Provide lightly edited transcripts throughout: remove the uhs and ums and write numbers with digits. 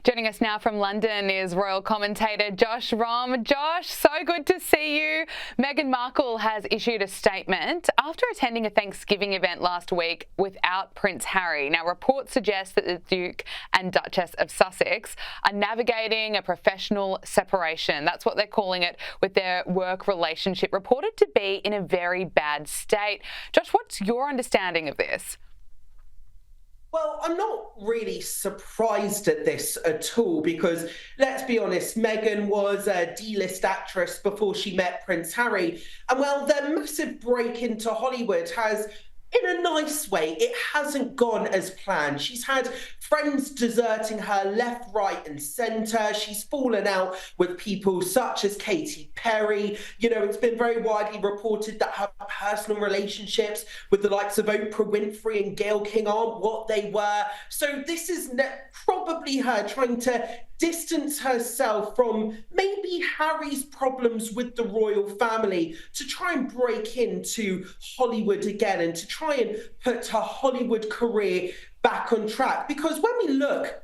Joining us now from London is royal commentator Josh Rom. Josh, so good to see you. Meghan Markle has issued a statement after attending a Thanksgiving event last week without Prince Harry. Now, reports suggest that the Duke and Duchess of Sussex are navigating a professional separation. That's what they're calling it, with their work relationship reported to be in a very bad state. Josh, what's your understanding of this? Well, I'm not really surprised at this at all because, let's be honest, Meghan was a D-list actress before she met Prince Harry. And well, their massive break into Hollywood has, in a nice way, it hasn't gone as planned. She's had friends deserting her left, right and centre. She's fallen out with people such as Katy Perry. You know, it's been very widely reported that her personal relationships with the likes of Oprah Winfrey and Gayle King aren't what they were. So this is probably her trying to distance herself from maybe Harry's problems with the royal family to try and break into Hollywood again and to try and put her Hollywood career back on track. Because when we look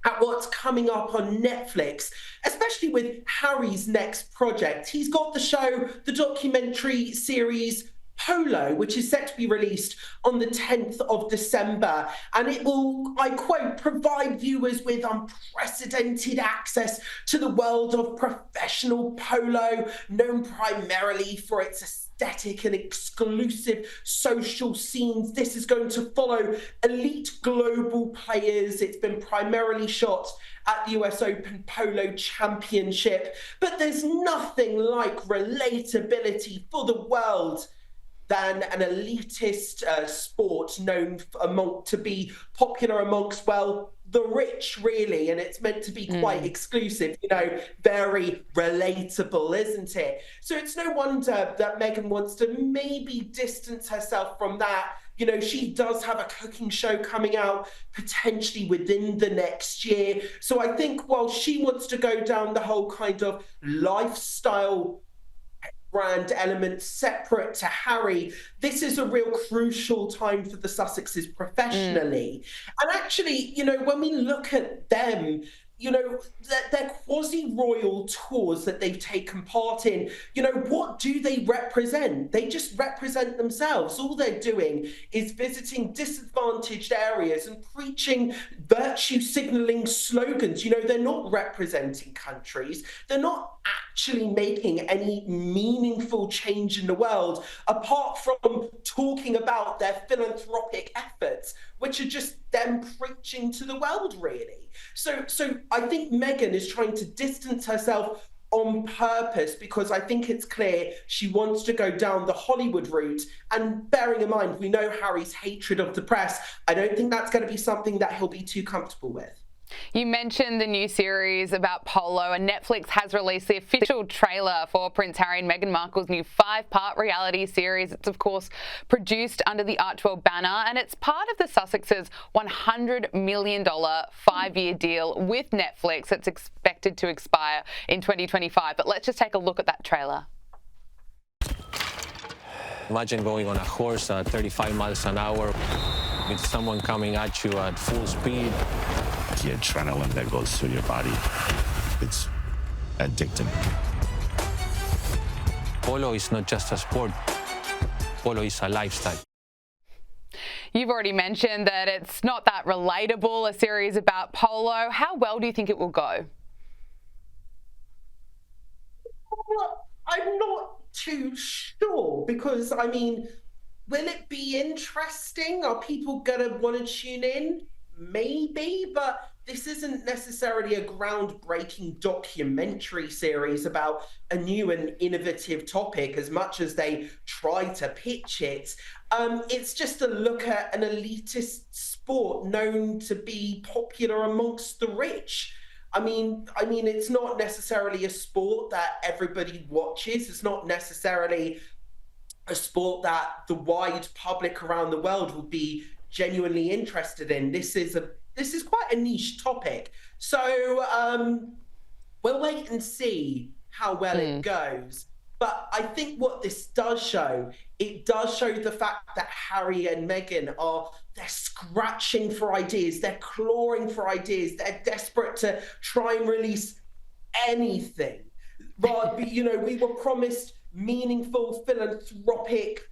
at what's coming up on Netflix, especially with Harry's next project, he's got the show, the documentary series Polo, which is set to be released on the 10th of December. And it will, I quote, provide viewers with unprecedented access to the world of professional polo, known primarily for its aesthetic and exclusive social scenes. This is going to follow elite global players. It's been primarily shot at the US Open Polo Championship. But there's nothing like relatability for the world than an elitist sport known to be popular amongst, well, the rich, really, and it's meant to be quite exclusive, you know, very relatable, isn't it? So it's no wonder that Meghan wants to maybe distance herself from that. You know, she does have a cooking show coming out potentially within the next year. So I think while she wants to go down the whole kind of lifestyle brand element separate to Harry, this is a real crucial time for the Sussexes professionally. And actually, you know, when we look at them, you know, their quasi-royal tours that they've taken part in, you know, what do they represent? They just represent themselves. All they're doing is visiting disadvantaged areas and preaching virtue signaling slogans. You know, they're not representing countries. They're not actually making any meaningful change in the world, apart from talking about their philanthropic efforts, which are just them preaching to the world, really. So I think Meghan is trying to distance herself on purpose because I think it's clear she wants to go down the Hollywood route. And bearing in mind, we know Harry's hatred of the press, I don't think that's going to be something that he'll be too comfortable with. You mentioned the new series about polo, and Netflix has released the official trailer for Prince Harry and Meghan Markle's new 5-part reality series. It's, of course, produced under the Archwell banner, and it's part of the Sussexes' $100 million 5-year deal with Netflix that's expected to expire in 2025. But let's just take a look at that trailer. Imagine going on a horse at 35 miles an hour with someone coming at you at full speed. The adrenaline that goes through your body, it's addictive. Polo is not just a sport. Polo is a lifestyle. You've already mentioned that it's not that relatable, a series about polo. How well do you think it will go? Well, I'm not too sure because, I mean, will it be interesting? Are people going to want to tune in? Maybe, but this isn't necessarily a groundbreaking documentary series about a new and innovative topic as much as they try to pitch it. It's just a look at an elitist sport known to be popular amongst the rich. I mean, it's not necessarily a sport that everybody watches. It's not necessarily a sport that the wide public around the world will be genuinely interested in. This is quite a niche topic. So we'll wait and see how well it goes. But I think what this does show, it does show the fact that Harry and Meghan they're scratching for ideas, they're clawing for ideas, they're desperate to try and release anything. But, we were promised meaningful, philanthropic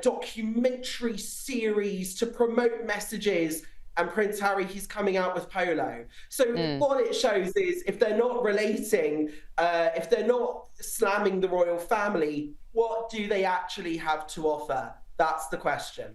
documentary series to promote messages, and Prince Harry, he's coming out with polo. So what it shows is, if they're not relating, if they're not slamming the royal family, what do they actually have to offer? That's the question.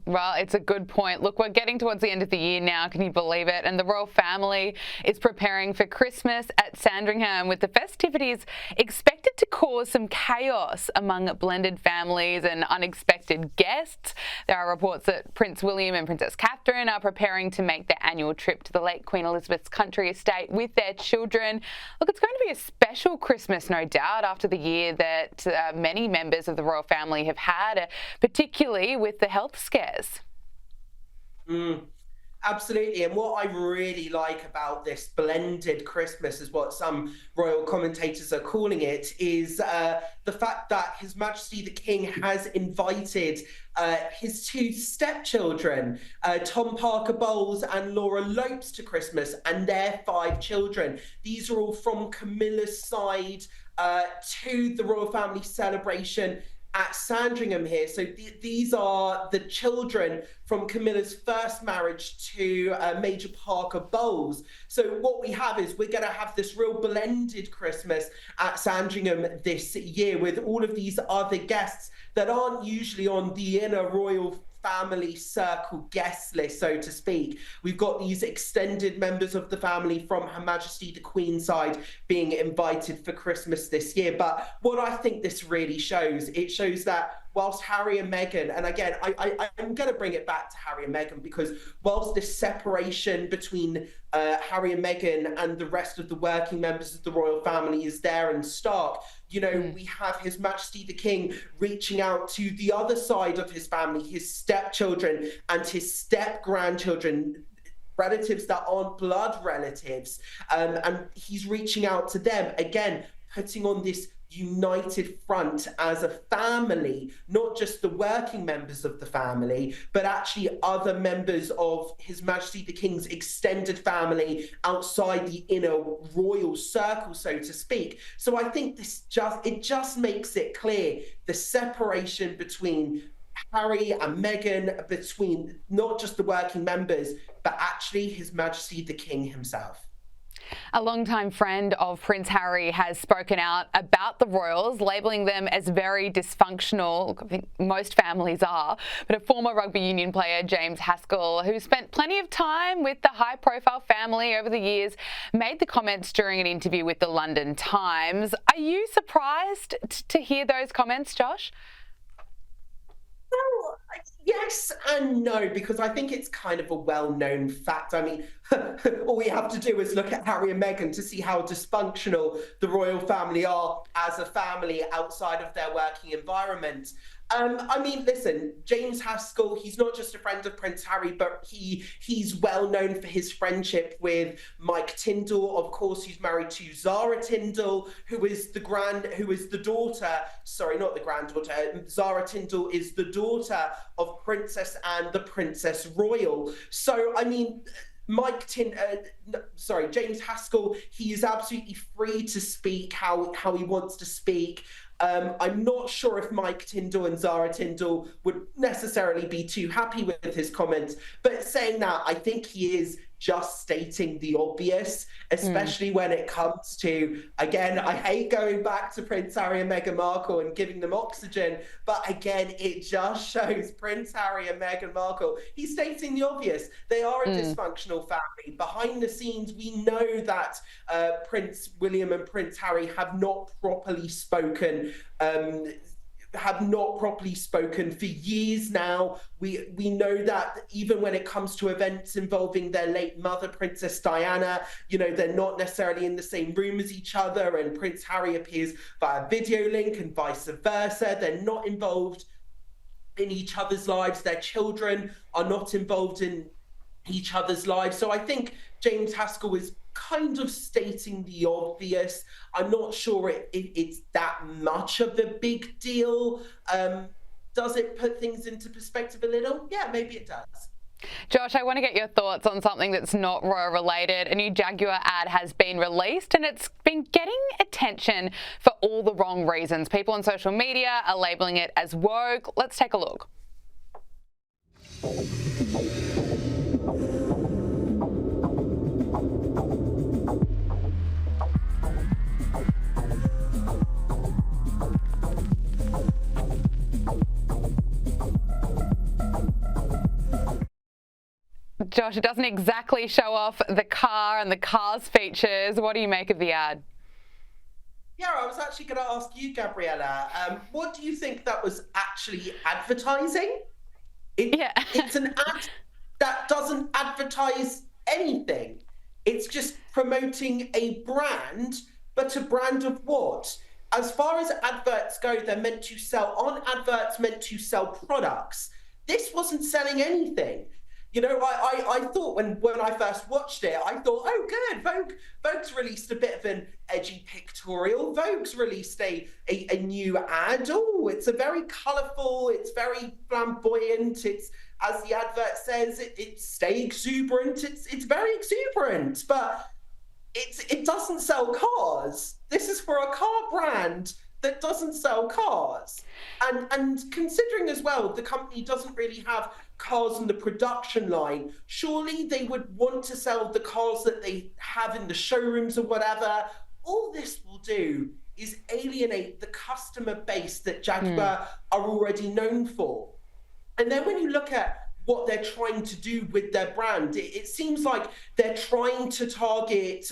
Well, it's a good point. Look, we're getting towards the end of the year now, can you believe it? And the royal family is preparing for Christmas at Sandringham, with the festivities expected to cause some chaos among blended families and unexpected guests. There are reports that Prince William and Princess Catherine are preparing to make their annual trip to the late Queen Elizabeth's country estate with their children. Look, it's going to be a special Christmas, no doubt, after the year that many members of the royal family have had, particularly with the health scare. Absolutely. And what I really like about this blended Christmas, is what some royal commentators are calling it, is the fact that His Majesty the King has invited his two stepchildren, Tom Parker Bowles and Laura Lopes, to Christmas, and their 5 children. These are all from Camilla's side to the royal family celebration at Sandringham here. So these are the children from Camilla's first marriage to Major Parker Bowles. So what we have is, we're going to have this real blended Christmas at Sandringham this year, with all of these other guests that aren't usually on the inner royal family circle guest list, so to speak. We've got these extended members of the family from Her Majesty the Queen's side being invited for Christmas this year. But what I think this really shows, it shows that whilst Harry and Meghan, and again, I'm going to bring it back to Harry and Meghan, because whilst this separation between Harry and Meghan and the rest of the working members of the royal family is there and stark, we have His Majesty the King reaching out to the other side of his family, his stepchildren and his step-grandchildren, relatives that aren't blood relatives, and he's reaching out to them, again, putting on this united front as a family, not just the working members of the family, but actually other members of His Majesty the King's extended family outside the inner royal circle, so to speak. So I think it just makes it clear the separation between Harry and Meghan, between not just the working members, but actually His Majesty the King himself. A longtime friend of Prince Harry has spoken out about the royals, labelling them as very dysfunctional. I think most families are. But a former rugby union player, James Haskell, who spent plenty of time with the high-profile family over the years, made the comments during an interview with the London Times. Are you surprised to hear those comments, Josh? Well, yes and no, because I think it's kind of a well-known fact. I mean, all we have to do is look at Harry and Meghan to see how dysfunctional the royal family are as a family outside of their working environment. I mean, listen, James Haskell, he's not just a friend of Prince Harry, but he's well known for his friendship with Mike Tindall. Of course, he's married to Zara Tindall, who is the daughter, sorry, not the granddaughter. Zara Tindall is the daughter of Princess Anne, the Princess Royal. So, I mean, James Haskell, he is absolutely free to speak how he wants to speak. I'm not sure if Mike Tindall and Zara Tindall would necessarily be too happy with his comments, but saying that, I think he is just stating the obvious, especially when it comes to, again, I hate going back to Prince Harry and Meghan Markle and giving them oxygen, but again, it just shows Prince Harry and Meghan Markle, he's stating the obvious. They are a dysfunctional family. Behind the scenes, we know that Prince William and Prince Harry have not properly spoken for years now. We know that even when it comes to events involving their late mother, Princess Diana, they're not necessarily in the same room as each other, and Prince Harry appears via video link and vice versa. They're not involved in each other's lives. Their children are not involved in each other's lives. So I think James Haskell is kind of stating the obvious. I'm not sure it's that much of a big deal. Does it put things into perspective a little? Yeah, maybe it does. Josh, I want to get your thoughts on something that's not royal related. A new Jaguar ad has been released and it's been getting attention for all the wrong reasons. People on social media are labelling it as woke. Let's take a look. Josh, it doesn't exactly show off the car and the car's features. What do you make of the ad? Yeah, I was actually going to ask you, Gabriella, what do you think that was actually advertising? It's an ad that doesn't advertise anything. It's just promoting a brand, but a brand of what? As far as adverts go, they're meant to sell, aren't adverts meant to sell products? This wasn't selling anything. You know, I thought when I first watched it, I thought, oh, good, Vogue's released a bit of an edgy pictorial. Vogue's released a new ad. Oh, it's a very colourful, it's very flamboyant. It's, as the advert says, it's stay exuberant. It's very exuberant, but it doesn't sell cars. This is for a car brand that doesn't sell cars. And considering as well, the company doesn't really have cars in the production line, surely they would want to sell the cars that they have in the showrooms or whatever. All this will do is alienate the customer base that Jaguar are already known for. And then when you look at what they're trying to do with their brand, it seems like they're trying to target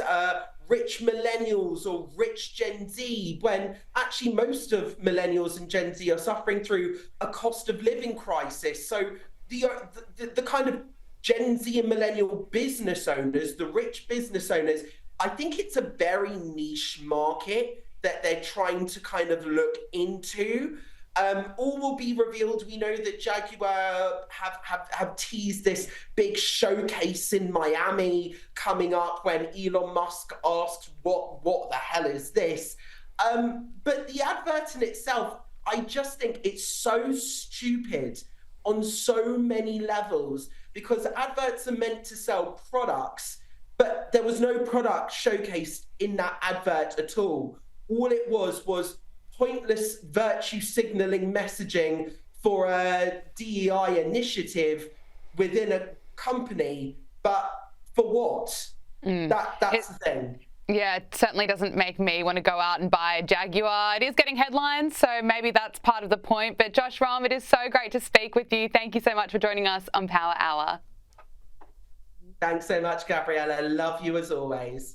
rich millennials or rich Gen Z, when actually most of millennials and Gen Z are suffering through a cost of living crisis. So the kind of Gen Z and millennial business owners, the rich business owners, I think it's a very niche market that they're trying to kind of look into. All will be revealed. We know that Jaguar have teased this big showcase in Miami coming up when Elon Musk asks, what the hell is this? But the advert in itself, I just think it's so stupid on so many levels, because adverts are meant to sell products, but there was no product showcased in that advert at all. All it was pointless virtue signaling messaging for a DEI initiative within a company, but for what? That's the thing. Yeah, it certainly doesn't make me want to go out and buy a Jaguar. It is getting headlines, so maybe that's part of the point. But Josh Rom, it is so great to speak with you. Thank you so much for joining us on Power Hour. Thanks so much, Gabriella. Love you as always.